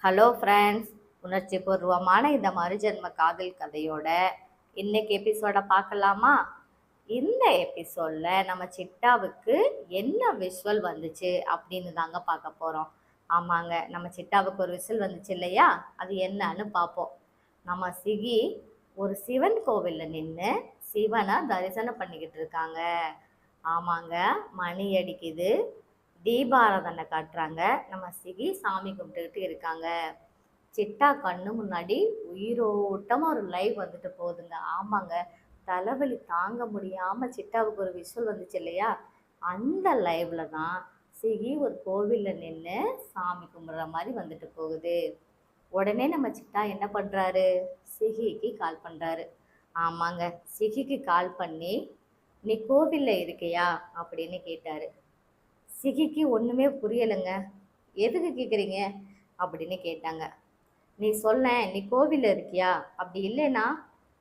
Hello friends, உணர்ச்சி பூர்வமான இந்த மறுஜென்ம காதல் கதையோட இன்னைக்கு எபிசோட பார்க்கலாமா? இந்த எபிசோட்ல நம்ம சிட்டாவுக்கு என்ன விஷுவல் வந்துச்சு அப்படின்னு தாங்க பார்க்க போகிறோம். ஆமாங்க, நம்ம சிட்டாவுக்கு ஒரு விஷுவல் வந்துச்சு இல்லையா? அது என்னன்னு பார்ப்போம். நம்ம சிகி ஒரு சிவன் கோவிலில் நின்று சிவனை தரிசனம் பண்ணிக்கிட்டு இருக்காங்க. ஆமாங்க, மணி அடிக்குது, தீபாராதனை காட்டுறாங்க. நம்ம சிகி சாமி கும்பிட்டுக்கிட்டு இருக்காங்க. சிட்டா கண்ணு முன்னாடி உயிரோட்டமாக ஒரு லைவ் வந்துட்டு போகுதுங்க. ஆமாங்க, தலைவலி தாங்க முடியாமல் சிட்டாவுக்கு ஒரு விஷுவல் வந்துச்சு இல்லையா? அந்த லைவ்ல தான் சிகி ஒரு கோவிலில் நின்று சாமி கும்பிட்ற மாதிரி வந்துட்டு போகுது. உடனே நம்ம சிட்டா என்ன பண்ணுறாரு? சிகிக்கு கால் பண்ணுறாரு. ஆமாங்க, சிகிக்கு கால் பண்ணி நீ கோவிலில் இருக்கியா அப்படின்னு கேட்டார். சிகிக்கு ஒன்றுமே புரியலைங்க. எதுக்கு கேட்குறீங்க அப்படின்னு கேட்டாங்க. நீ சொல்ல, நீ கோவிலில் இருக்கியா? அப்படி இல்லைன்னா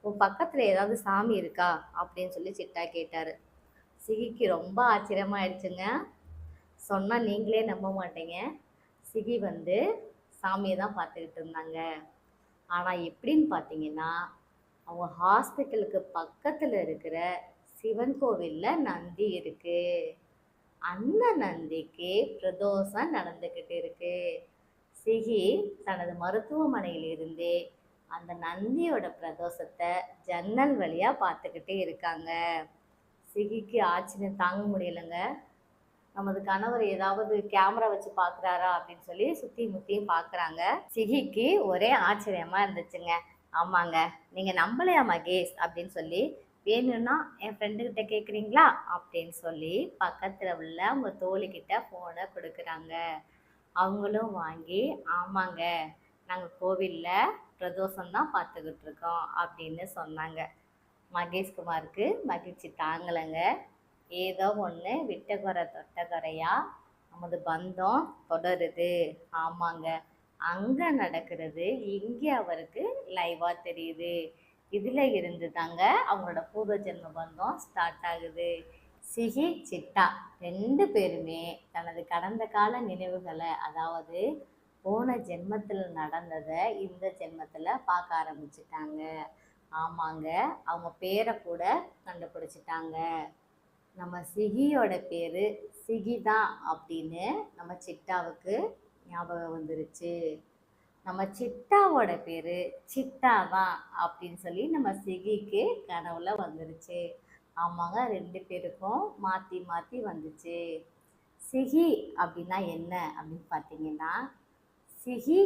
உன் பக்கத்தில் ஏதாவது சாமி இருக்கா அப்படின்னு சொல்லி சிட்டா கேட்டார். சிகிக்கு ரொம்ப ஆச்சரியமாயிடுச்சுங்க. சொன்னால் நீங்களே நம்ப மாட்டீங்க. சிகி சாமியை தான் பார்த்துக்கிட்டு இருந்தாங்க. ஆனால் எப்படின்னு பார்த்தீங்கன்னா, அவங்க ஹாஸ்பிட்டலுக்கு பக்கத்தில் இருக்கிற சிவன் கோவிலில் நந்தி இருக்குது. அந்த நந்திக்கு பிரதோஷம் நடந்துக்கிட்டு இருக்கு. சிகி தனது மருத்துவமனையில் இருந்தே அந்த நந்தியோட பிரதோஷத்தை ஜன்னல் வழியா பார்த்துக்கிட்டே இருக்காங்க. சிகிக்கு ஆச்சரியம் தாங்க முடியலைங்க. நமது கணவர் ஏதாவது கேமரா வச்சு பார்க்குறாரா அப்படின்னு சொல்லி சுற்றி முற்றியும் பார்க்குறாங்க. சிகிக்கு ஒரே ஆச்சரியமா இருந்துச்சுங்க. ஆமாங்க, நீங்கள் நம்பலையா மகேஷ் அப்படின்னு சொல்லி, வேணும்னா என் ஃப்ரெண்டுக்கிட்ட கேட்குறீங்களா அப்படின்னு சொல்லி பக்கத்தில் உள்ள அவங்க தோழிக்கிட்ட ஃபோனை கொடுக்குறாங்க. அவங்களும் வாங்கி, ஆமாங்க, நாங்கள் கோவிலில் பிரதோஷம்தான் பார்த்துக்கிட்டு இருக்கோம் அப்படின்னு சொன்னாங்க. மகேஷ்குமாருக்கு மகிழ்ச்சி தாங்கலைங்க. ஏதோ ஒன்று விட்ட குறை தொட்ட குறையா நமது பந்தம் தொடருது. ஆமாங்க, அங்கே நடக்கிறது இங்கே அவருக்கு லைவாக தெரியுது. இதில் இருந்து தாங்க அவங்களோட பூர்வ ஜென்ம பந்தம் ஸ்டார்ட் ஆகுது. சிகி சிட்டா 2 பேருமே தனது கடந்த கால நினைவுகளை, அதாவது போன ஜென்மத்தில் நடந்ததை இந்த ஜென்மத்தில் பார்க்க ஆரம்பிச்சிட்டாங்க. ஆமாங்க, அவங்க பேரை கூட கண்டுபிடிச்சிட்டாங்க. நம்ம சிகியோட பேர் சிகி தான் அப்படின்னு நம்ம சிட்டாவுக்கு ஞாபகம் வந்துருச்சு. நம்ம சிட்டாவோட பேர் சிட்டா தான் அப்படின்னு சொல்லி நம்ம சிகிக்கு கனவுல வந்துருச்சு. ஆமாங்க, 2 பேருக்கும் மாற்றி மாற்றி வந்துச்சு. சிகி அப்படின்னா என்ன அப்படின்னு பார்த்தீங்கன்னா, சிகி